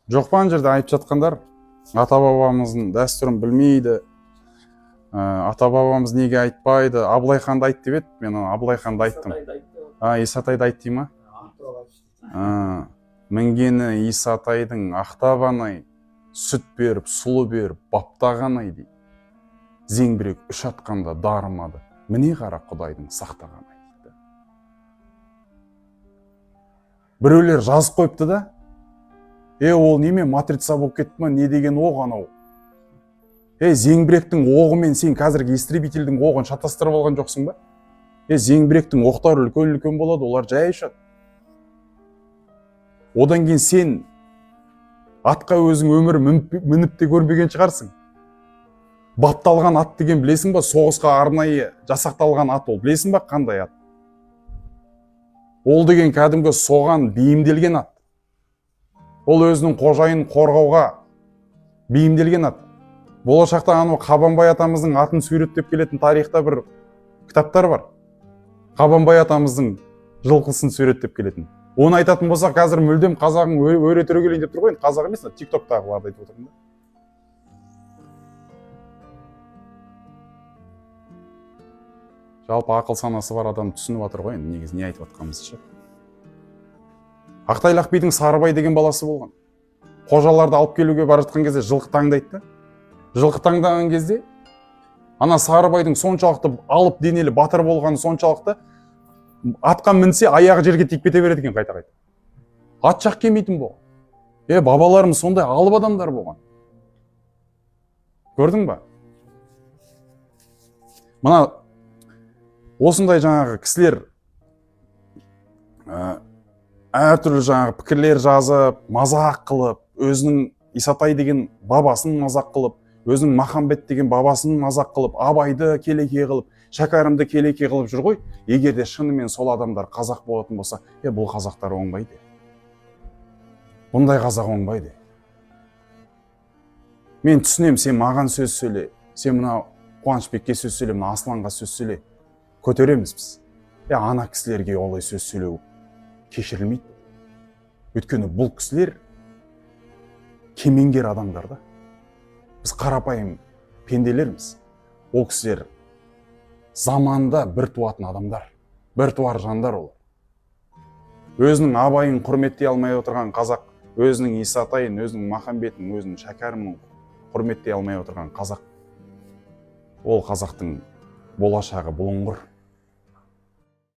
Жоқ па ана жерде айтып жатқандар, ата бабамыздың дәстүрін білмейді, ата бабамыз неге айтпайды, Абылай ханды айт деп еді, мен Абылай ханды айттым. Исатайды айт дей ма? Мінгені Исатайдың ақтабан-ай, сүт беріп, сұлы беріп, баптаған-ай дейді. Зеңбірек үш атқанда дарымады, міне қара Құдайдың сақтаған-ай дейді. Біреулер жазып қойыпты да, ол неме матрица болып кетті ма, не деген оқ анау? Зеңбіректің оғымен сен қазіргі истребительдің оғын шатастырып алған жоқсың ба? Зеңбіректің оқтары үлкен болады, олар жай ұшады. Одан кейін сен атқа өзің өмір мініп те көрмеген шығарсың. Бапталған ат деген білесің ба? Соғысқа арнайы жасақталған ат ол. Білесің ба қандай ат? Ол деген кәдімгі соған бейімделген ат. Ол өзінің қожайынын қорғауға бейімделген ат. Болашақта анау Қабанбай атамыздың атын суреттеп келетін тарихта бір кітаптар бар. Қабанбай атамыздың жылқысын суреттеп келетін. Оны айтатын болсақ, қазір мүлдем қазағың өре түрегелейін деп тұр ғой. Қазақ емес, тик-токтағыларды айтып отырмын. Жалпы ақыл санасы бар адам түсініп жатыр ғой, негізі не айтып жатқанымызды. Ақтайлақ бидің Сарыбай деген баласы болған. Қожаларды алып келуге бара жатқан кезде жылқы таңдайды. Жылқы таңдаған кезде ана Сарыбайдың соншалықты алып денелі батыр болғаны соншалықты атқа мінсе аяғы жерге тиіп кете береді екен қайта-қайта. Ат жақ келмейтін болған. Бабаларымыз сондай алып адамдар болған. Көрдің ба? Мына осындай жаңағы кісілер әртүрлі жаңағы пікірлер жазып, мазақ қылып, өзінің Исатай деген бабасын мазақ қылып, өзінің Махамбет деген бабасын мазақ қылып, Абайды келеке қылып, Шәкәрімді келеке қылып жүр ғой. Егер де шынымен сол адамдар қазақ болатын болса, бұл қазақтар оңбайды. Бұндай қазақ оңбайды. Мен түсінем, сен маған сөз сөйле, сен мына Қуанышбекке сөз сөйле, мына Асланға сөз сөйле. Көтереміз біз. Ана кісілерге олай сөз сөйлеу кешірілмейді. Өйткені бұл кісілер кемеңгер адамдар да. Біз қарапайым пенделерміз. Ол кісілер заманда бір туатын адамдар, бір туар жандар олар. Өзінің Абайын құрметтей алмай отырған қазақ, өзінің Исатайын, өзінің Махамбетін, өзінің Шәкәрімін құрметтей алмай отырған қазақ. Ол қазақтың болашағы бұлыңғыр.